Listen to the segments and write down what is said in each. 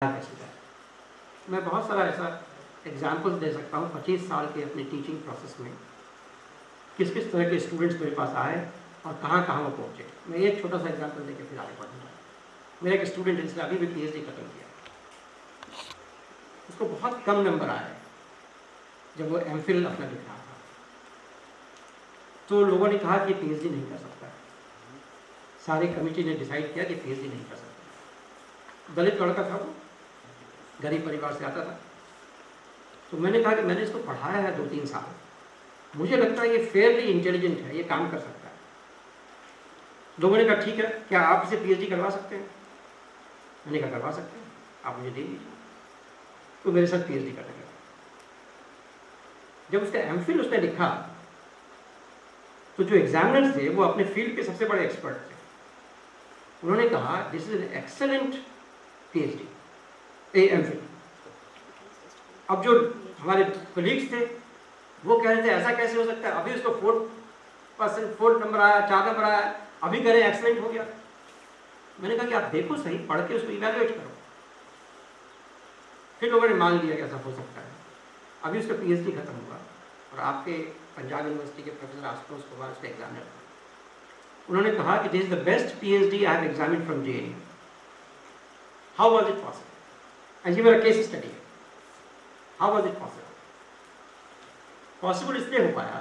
कैसे जाए। मैं बहुत सारा ऐसा एग्जाम्पल्स दे सकता हूँ 25 साल के अपने टीचिंग प्रोसेस में किस किस तरह के स्टूडेंट्स मेरे पास आए और कहाँ कहाँ वो पहुँचे। मैं एक छोटा सा एग्जाम्पल देकर फिर आगे बढ़ूँगा। मेरा एक स्टूडेंट है जिसने अभी भी PhD खत्म किया, उसको बहुत कम नंबर आए जब वो MPhil अपना लिख रहा था। तो लोगों ने कहा कि PhD नहीं कर सकता है। सारी कमेटी ने डिसाइड किया कि PhD नहीं कर सकता। दलित लड़का था, वो गरीब परिवार से आता था। तो मैंने कहा कि मैंने इसको पढ़ाया है 2-3 साल, मुझे लगता है ये फेयरली इंटेलिजेंट है, ये काम कर सकता है। लोगों ने कहा ठीक है, क्या आप इसे PhD करवा सकते हैं? मैंने कहा करवा सकते हैं, आप मुझे दे दीजिए। तो मेरे साथ PhD करने लगा। जब उसका MPhil उसने लिखा तो जो एग्जामिनर्स थे वो अपने फील्ड के सबसे बड़े एक्सपर्ट थे। उन्होंने कहा this is an excellent PhD MPhil। अब जो हमारे कलीग्स थे वो कह रहे थे ऐसा कैसे हो सकता है, अभी उसको 4% नंबर आया, 4 नंबर आया, अभी करें एक्सेलेंट हो गया। मैंने कहा कि आप देखो सही, पढ़ के उसको इवैल्यूएट करो। फिर लोगों ने मान लिया कि ऐसा हो सकता है। अभी उसका PhD खत्म हुआ और आपके पंजाब यूनिवर्सिटी के प्रोफेसर आशुतोष कुमार उसका एग्जामिनर थे। उन्होंने कहा कि this is the best PhD I have examined from JNU। How was it possible? And give a case study. How was it possible? Possible इसलिए हो पाया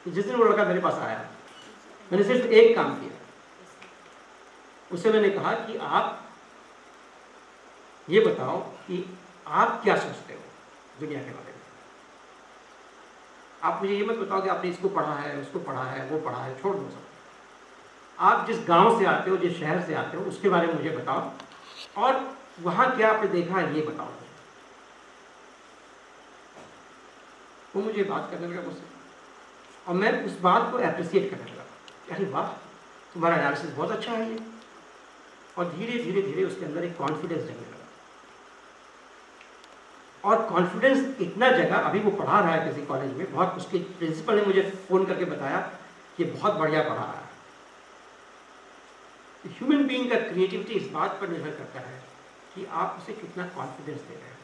कि जिस दिन वो लड़का मेरे पास आया, मैंने सिर्फ एक काम किया। उससे मैंने कहा कि आप ये बताओ कि आप क्या सोचते हो दुनिया के बारे में। आप मुझे ये मत बताओ कि आपने इसको पढ़ा है, उसको पढ़ा है, वो पढ़ा है, छोड़ दो सब। आप जिस गांव से आते हो, जिस शहर से आते हो, उसके बारे में मुझे बताओ और वहाँ क्या आपने देखा है ये बताओ। वो मुझे बात करने लगा मुझसे और मैं उस बात को अप्रिशिएट करने लगा। अरे वाह, तुम्हारा एनालिसिस बहुत अच्छा है ये। और धीरे धीरे धीरे उसके अंदर एक कॉन्फिडेंस जगने लगा। और कॉन्फिडेंस इतना जगह, अभी वो पढ़ा रहा है किसी कॉलेज में, बहुत उसके प्रिंसिपल ने मुझे फ़ोन करके बताया कि बहुत बढ़िया पढ़ा रहा है। ह्यूमन बीइंग का क्रिएटिविटी इस बात पर निर्भर करता है कि आप उसे कितना कॉन्फिडेंस दे रहे हैं।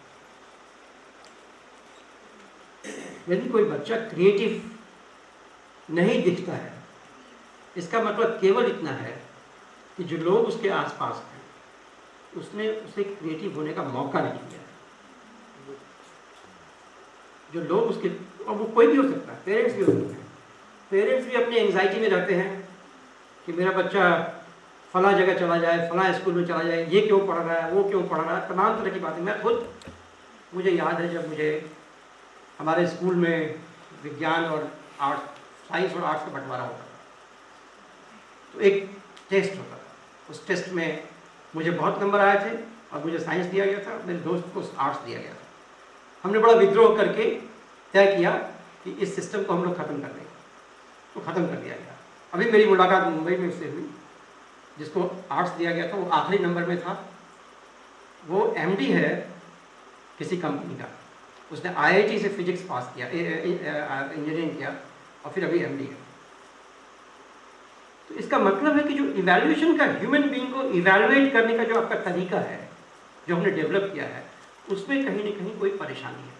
यदि कोई बच्चा क्रिएटिव नहीं दिखता है, इसका मतलब केवल इतना है कि जो लोग उसके आसपास हैं उसने उसे क्रिएटिव होने का मौका नहीं दिया है। जो लोग उसके, और वो कोई भी हो सकता है, पेरेंट्स भी हो सकते हैं। पेरेंट्स भी अपनी एंग्जाइटी में रहते हैं कि मेरा बच्चा फला जगह चला जाए, फला स्कूल में चला जाए, ये क्यों पढ़ रहा है, वो क्यों पढ़ रहा है, तमाम तरह की बातें। मैं खुद, मुझे याद है जब मुझे हमारे स्कूल में विज्ञान और आर्ट्स, साइंस और आर्ट्स का बंटवारा होता था, तो एक टेस्ट होता था। उस टेस्ट में मुझे बहुत नंबर आए थे और मुझे साइंस दिया गया था, मेरे दोस्त को आर्ट्स दिया गया था। हमने बड़ा विद्रोह करके तय किया कि इस सिस्टम को हम लोग ख़त्म कर देंगे, तो ख़त्म कर दिया गया। अभी मेरी मुलाकात मुंबई में उससे हुई, जिसको आर्ट्स दिया गया था, वो आखिरी नंबर में था। वो MD है किसी कंपनी का, उसने IIT से फिजिक्स पास किया, इंजीनियरिंग किया और फिर अभी MD है। तो इसका मतलब है कि जो इवैल्यूएशन का, ह्यूमन बीइंग को इवैल्यूएट करने का जो आपका तरीका है, जो हमने डेवलप किया है, उसमें कहीं ना कहीं कोई परेशानी है।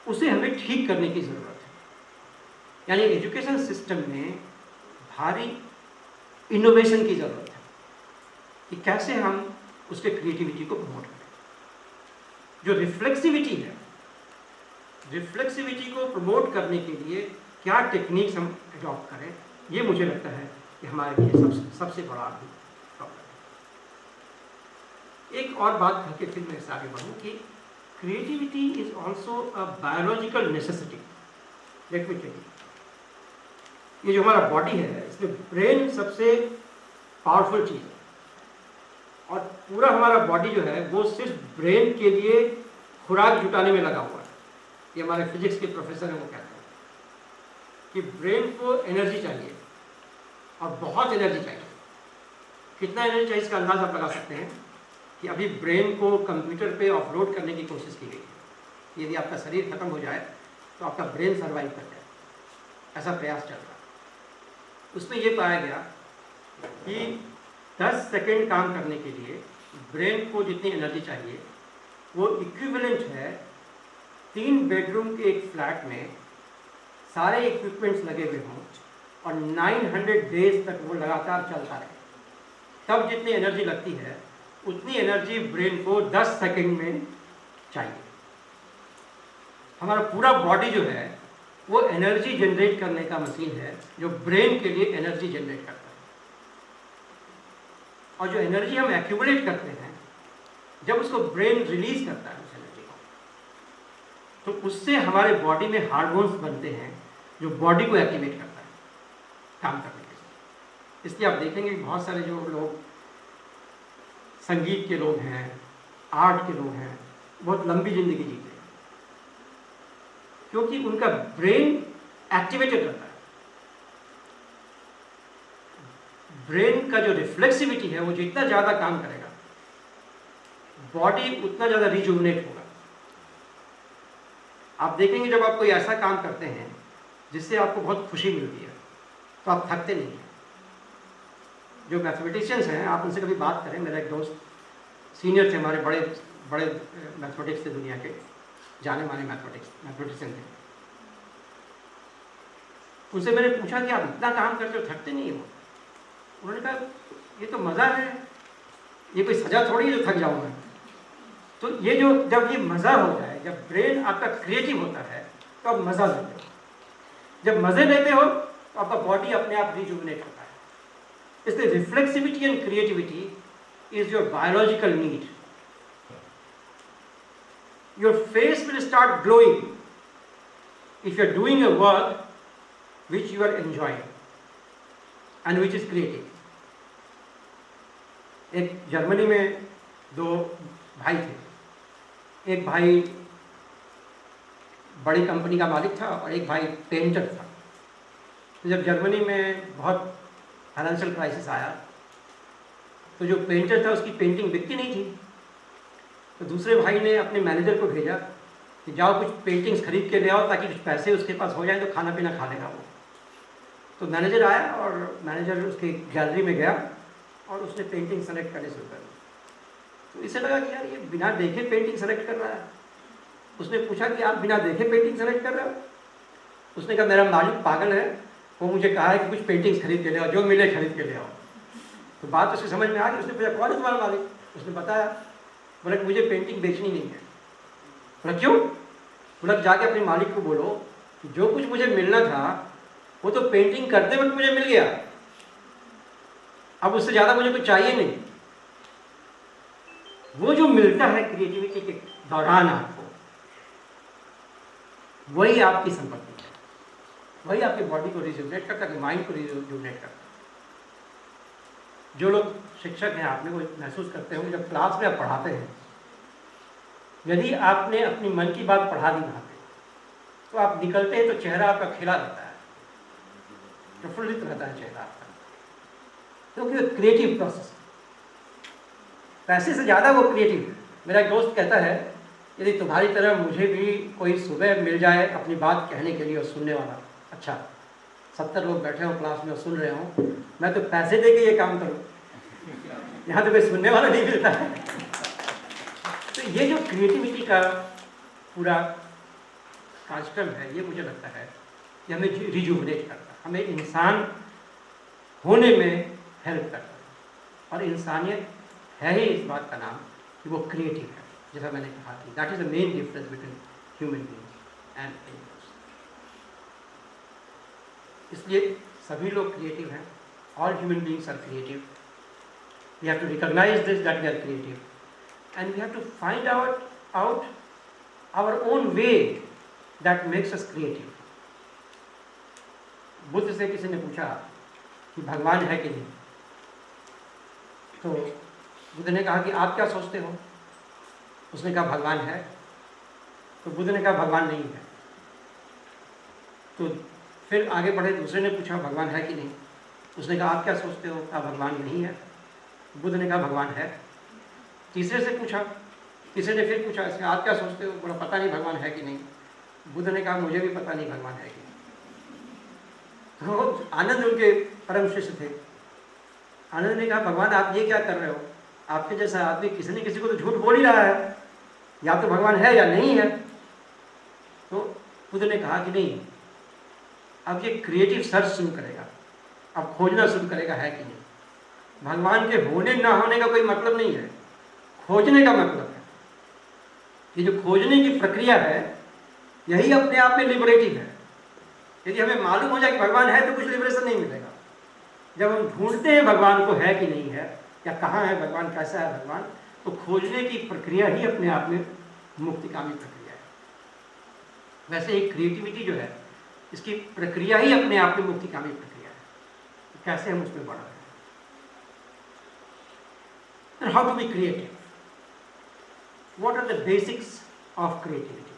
उसे हमें ठीक करने की ज़रूरत है। यानी एजुकेशन सिस्टम में भारी इनोवेशन की ज़रूरत है कि कैसे हम उसके क्रिएटिविटी को प्रमोट करें। जो रिफ्लेक्सिविटी है, रिफ्लेक्सिविटी को प्रमोट करने के लिए क्या टेक्निक्स हम अडॉप्ट करें, ये मुझे लगता है कि हमारे लिए सबसे बड़ा प्रॉब्लम है। एक और बात करके फिर मैं इससे आगे बढ़ूँ कि creativity is also a biological necessity. Let me tell you, ये जो हमारा बॉडी है, इसमें ब्रेन सबसे पावरफुल चीज़ है और पूरा हमारा बॉडी जो है वो सिर्फ ब्रेन के लिए खुराक जुटाने में लगा हुआ है। ये हमारे फिजिक्स के प्रोफेसर हैं, वो कहते हैं कि ब्रेन को एनर्जी चाहिए और बहुत एनर्जी चाहिए। कितना एनर्जी चाहिए इसका अंदाज़ आप लगा सकते हैं कि अभी ब्रेन को कंप्यूटर पे ऑफलोड करने की कोशिश की गई है। यदि आपका शरीर खत्म हो जाए तो आपका ब्रेन सर्वाइव कर जाए, ऐसा प्रयास चल रहा है। उसमें ये पाया गया कि 10 सेकेंड काम करने के लिए ब्रेन को जितनी एनर्जी चाहिए वो इक्विवेलेंट है 3 बेडरूम के एक फ्लैट में सारे इक्विपमेंट्स लगे हुए हों और 900 डेज तक वो लगातार चलता रहे, तब जितनी एनर्जी लगती है उतनी एनर्जी ब्रेन को 10 सेकेंड में चाहिए। हमारा पूरा बॉडी जो है वो एनर्जी जनरेट करने का मशीन है जो ब्रेन के लिए एनर्जी जनरेट करता है। और जो एनर्जी हम एक्यूमुलेट करते हैं जब उसको ब्रेन रिलीज करता है उस एनर्जी को, तो उससे हमारे बॉडी में हार्मोन्स बनते हैं जो बॉडी को एक्टिवेट करता है काम करने के लिए। इसलिए आप देखेंगे कि बहुत सारे जो लोग संगीत के लोग हैं, आर्ट के लोग हैं, बहुत लंबी जिंदगी जीते हैं क्योंकि उनका ब्रेन एक्टिवेटेड रहता है। ब्रेन का जो रिफ्लेक्सिविटी है वो जितना ज़्यादा काम करेगा बॉडी उतना ज़्यादा रिजुविनेट होगा। आप देखेंगे जब आप कोई ऐसा काम करते हैं जिससे आपको बहुत खुशी मिलती है तो आप थकते नहीं हैं। जो मैथमेटिशियंस हैं आप उनसे कभी बात करें, मेरा एक दोस्त सीनियर थे, हमारे बड़े बड़े मैथमेटिक्स थे, दुनिया के जाने माने मैथमेटिशियन थे। उनसे मैंने पूछा कि आप इतना काम करते हो थकते नहीं हो? उन्होंने कहा ये तो मज़ा है, ये कोई सजा थोड़ी है जो थक जाऊँ मैं। तो ये जो जब ये मज़ा हो जाए, जब ब्रेन आपका क्रिएटिव होता है तो आप मज़ा लेते हो। जब मज़े लेते हो तो आपका बॉडी अपने आप रिजुविनेट होता है। इसलिए reflexivity and creativity is your biological need. Your face will start glowing if you are doing a work which you are enjoying and which is creative. एक जर्मनी में 2 भाई थे। एक भाई बड़ी कंपनी का मालिक था और एक भाई पेंटर था। तो जब जर्मनी में बहुत फाइनेंशियल क्राइसिस आया तो जो पेंटर था उसकी पेंटिंग बिकती नहीं थी। तो दूसरे भाई ने अपने मैनेजर को भेजा कि जाओ कुछ पेंटिंग्स खरीद के ले आओ ताकि कुछ पैसे उसके पास हो जाए तो खाना पीना खा लेगा वो। तो मैनेजर आया और मैनेजर उसकी गैलरी में गया और उसने पेंटिंग सेलेक्ट करने शुरू कर दी। तो इसे लगा कि यार ये बिना देखे पेंटिंग सेलेक्ट कर रहा है। उसने पूछा कि आप बिना देखे पेंटिंग सेलेक्ट कर रहे हो? उसने कहा मेरा मालिक पागल है, वो मुझे कहा है कि कुछ पेंटिंग्स खरीद के ले आओ, जो मिले खरीद के ले आओ। तो बात उसकी समझ में आ गई। उसने पूछा कौन है तुम्हारा मालिक? उसने बताया। बोला कि मुझे पेंटिंग बेचनी नहीं है। बोला क्यों? बोला जाके अपने मालिक को बोलो कि जो कुछ मुझे मिलना था वो तो पेंटिंग करते वक्त मुझे मिल गया, अब उससे ज़्यादा मुझे कुछ चाहिए नहीं। वो जो मिलता है क्रिएटिविटी के दौरान आपको, वही आपकी संपत्ति है, वही आपकी बॉडी को रिजुविनेट करता है, माइंड को रिजुविनेट करता है। जो लोग शिक्षक हैं आपने वो महसूस करते होंगे जब क्लास में आप पढ़ाते हैं, यदि आपने अपनी मन की बात पढ़ा दी वहाँ पे तो आप निकलते हैं तो चेहरा आपका खिला रहता है, प्रफुल्लित रहता है चेहरा आपका, क्योंकि वो क्रिएटिव प्रोसेस, पैसे से ज़्यादा वो क्रिएटिव है। मेरा एक दोस्त कहता है यदि तुम्हारी तरह मुझे भी कोई सुबह मिल जाए अपनी बात कहने के लिए और सुनने वाला, अच्छा 70 लोग बैठे हों क्लास में और सुन रहे हों, मैं तो पैसे दे के ये काम करूँ, यहाँ तो कोई सुनने वाला नहीं मिलता है। तो ये जो क्रिएटिविटी का पूरा कार्यक्रम है, ये मुझे लगता है कि हमें रिजुविनेट करता है, हमें इंसान होने में हेल्प करता है। और इंसानियत है ही इस बात का नाम कि वो क्रिएटिव है, जैसा मैंने कहा कि that is the main difference between human beings and animals. इसलिए सभी लोग क्रिएटिव हैं, all human beings are creative. We have to recognise this that we are creative and we have to find out our own way that makes us creative. Buddha से किसी ने पूछा कि भगवान है कि नहीं, तो बुद्ध ने कहा कि आप क्या सोचते हो? उसने कहा भगवान है। तो बुद्ध ने कहा भगवान नहीं है। तो फिर आगे बढ़े, दूसरे ने पूछा भगवान है कि नहीं, उसने कहा आप क्या सोचते हो? कहा भगवान नहीं है। बुद्ध ने कहा भगवान है। तीसरे से पूछा, तीसरे ने फिर पूछा इसमें आप क्या सोचते हो? बोला पता नहीं भगवान है कि नहीं। बुद्ध ने कहा मुझे भी पता नहीं भगवान है कि नहीं। तो आनंद उनके परम शिष्य थे। आनंद ने कहा भगवान आप ये क्या कर रहे हो, आपके जैसा आदमी किसी न किसी को तो झूठ बोल ही रहा है, या तो भगवान है या नहीं है। तो बुद्ध ने कहा कि नहीं, अब ये क्रिएटिव सर्च शुरू करेगा, अब खोजना शुरू करेगा है कि नहीं। भगवान के होने ना होने का कोई मतलब नहीं है, खोजने का मतलब है। ये जो खोजने की प्रक्रिया है यही अपने आप में लिबरेटिव है। यदि हमें मालूम हो जाए कि भगवान है तो कुछ लिबरेशन नहीं मिलेगा। जब हम ढूंढते हैं भगवान को है कि नहीं है, या कहाँ है भगवान, कैसा है भगवान, तो खोजने की प्रक्रिया ही अपने आप में मुक्तिकामी प्रक्रिया है। वैसे एक क्रिएटिविटी जो है इसकी प्रक्रिया ही अपने आप में मुक्तिकामी प्रक्रिया है। कैसे हम उसमें बढ़ रहे हैं। And how to be creative? What are the basics of creativity?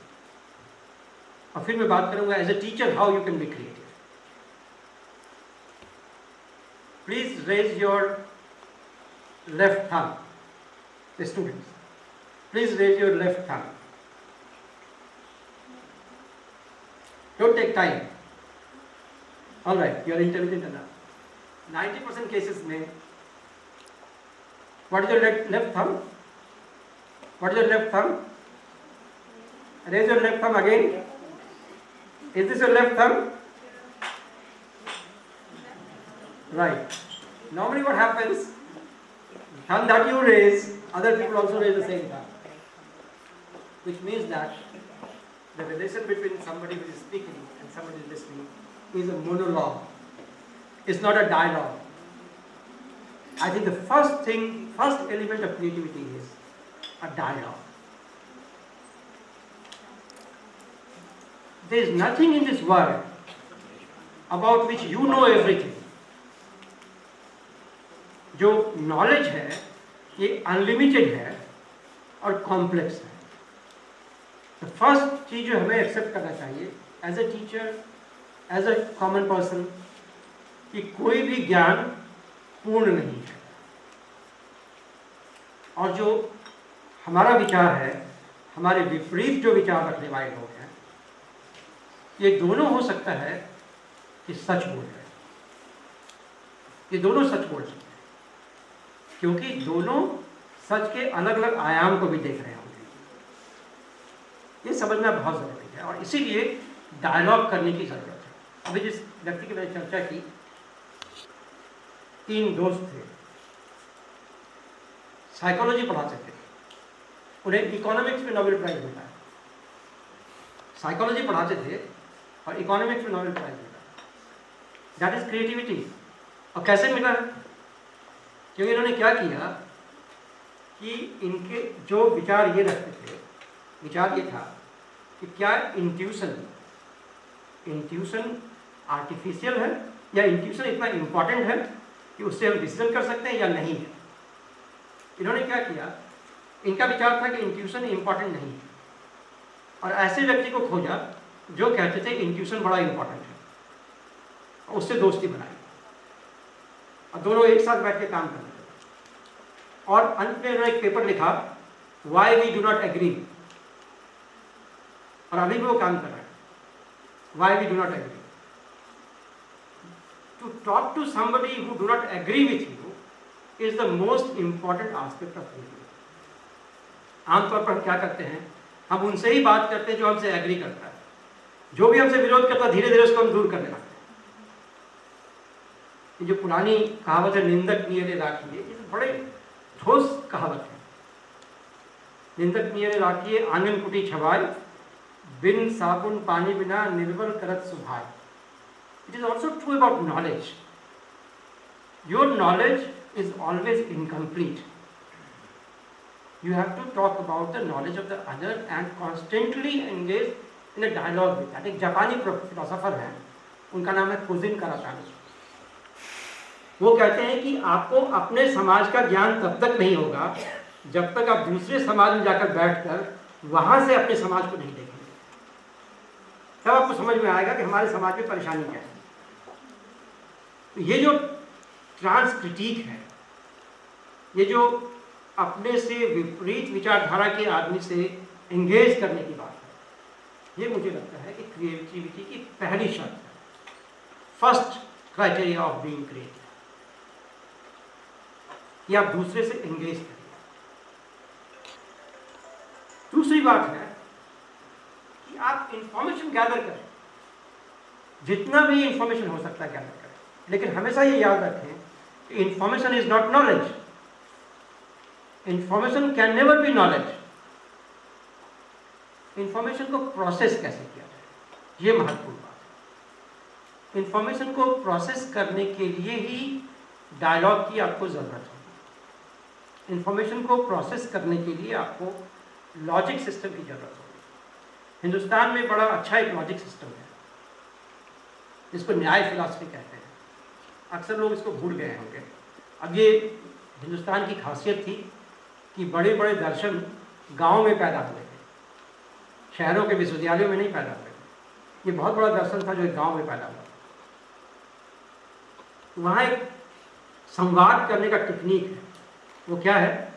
और फिर मैं बात करूंगा as a teacher how you can be creative. Please raise your left thumb, the students. Please raise your left thumb. Don't take time. All right, you are intelligent enough. 90% cases में what is your left thumb? What is your left thumb? Raise your left thumb again. Is this your left thumb? Right. Normally what happens, thumb that you raise, other people also raise the same thumb. Which means that the relation between somebody who is speaking and somebody listening is a monologue. It's not a dialogue. I think the first element of creativity is a dialogue. There is nothing in this world about which you know everything. जो knowledge है ये unlimited है और complex है। तो first चीज जो हमें एक्सेप्ट करना चाहिए as a teacher, as a common person, कि कोई भी ज्ञान पूर्ण नहीं है। और जो हमारा विचार है, हमारे विपरीत जो विचार रखने वाले लोग हैं, ये दोनों हो सकता है कि सच बोल रहे हैं, ये दोनों सच बोल सकते हैं, क्योंकि दोनों सच के अलग अलग आयाम को भी देख रहे होंगे। ये समझना बहुत ज़रूरी है और इसीलिए डायलॉग करने की ज़रूरत है। अभी जिस व्यक्ति की मैंने चर्चा की, 3 दोस्त थे, साइकोलॉजी पढ़ाते थे, उन्हें इकोनॉमिक्स में नोबेल प्राइज़ मिला। साइकोलॉजी पढ़ाते थे और इकोनॉमिक्स में नोबेल प्राइज़ मिला। That is creativity. और कैसे मिला? क्योंकि इन्होंने क्या किया कि इनके जो विचार ये रखते थे, विचार ये था कि क्या इंट्यूशन आर्टिफिशियल है या इंट्यूशन इतना इम्पॉर्टेंट है कि उससे हम डिसीजन कर सकते हैं या नहीं है। इन्होंने क्या किया, इनका विचार था कि इंट्यूशन इम्पॉर्टेंट नहीं है, और ऐसे व्यक्ति को खोजा जो कहते थे इंट्यूशन बड़ा इम्पॉर्टेंट है, और उससे दोस्ती बनाई और दोनों एक साथ बैठ के काम करने लगे। और अंत में उन्होंने एक पेपर लिखा, why we do not agree, और अभी भी वो काम कर रहा है, why we do not agree. To talk to somebody who do not agree with you is the most important aspect of creativity. आमतौर पर हम क्या करते हैं, हम उनसे ही बात करते हैं जो हमसे एग्री करता है, जो भी हमसे विरोध करता है धीरे धीरे उसको हम दूर करने लगते हैं। ये जो पुरानी कहावत है, निंदक नियरे राखिए, ये बड़े ठोस कहावत है। निंदक नियरे राखिए आंगन कुटी छवाई, बिन साबुन पानी बिना निर्बल करत सुभाई। It is also true about knowledge. Your knowledge is always incomplete. You have to talk about the knowledge of the other and constantly engage in a dialogue with that. एक जापानी फिलोसोफर है, उनका नाम है कोजिन काराकामी। वो कहते हैं कि आपको अपने समाज का ज्ञान तब तक नहीं होगा जब तक आप दूसरे समाज में जाकर बैठकर वहां से अपने समाज को नहीं देखेंगे। तब आपको समझ में आएगा कि हमारे समाज में परेशानी क्या है। तो ये जो ट्रांस क्रिटिक है, ये जो अपने से विपरीत विचारधारा के आदमी से एंगेज करने की बात है, ये मुझे लगता है कि क्रिएटिविटी की पहली शर्त है, first criteria of being creative. कि आप दूसरे से एंगेज करें। दूसरी बात है कि आप इंफॉर्मेशन गैदर करें, जितना भी इंफॉर्मेशन हो सकता है गैदर करें, लेकिन हमेशा ये याद रखें कि information is not knowledge. Information can never be knowledge. Information को प्रोसेस कैसे किया जाए, ये महत्वपूर्ण बात है। इंफॉर्मेशन को प्रोसेस करने के लिए ही डायलॉग की आपको ज़रूरत होगी। इंफॉर्मेशन को प्रोसेस करने के लिए आपको लॉजिक सिस्टम की ज़रूरत होगी। हिंदुस्तान में बड़ा अच्छा एक लॉजिक सिस्टम है जिसको न्याय फिलॉसफी कहते हैं। अक्सर लोग इसको भूल गए होंगे। अब ये हिंदुस्तान की खासियत थी कि बड़े बड़े दर्शन गांव में पैदा हुए थे, शहरों के विश्वविद्यालयों में नहीं पैदा हुए थे। ये बहुत बड़ा दर्शन था जो एक गांव में पैदा हुआ। वहाँ एक संवाद करने का टेक्निक है, वो क्या है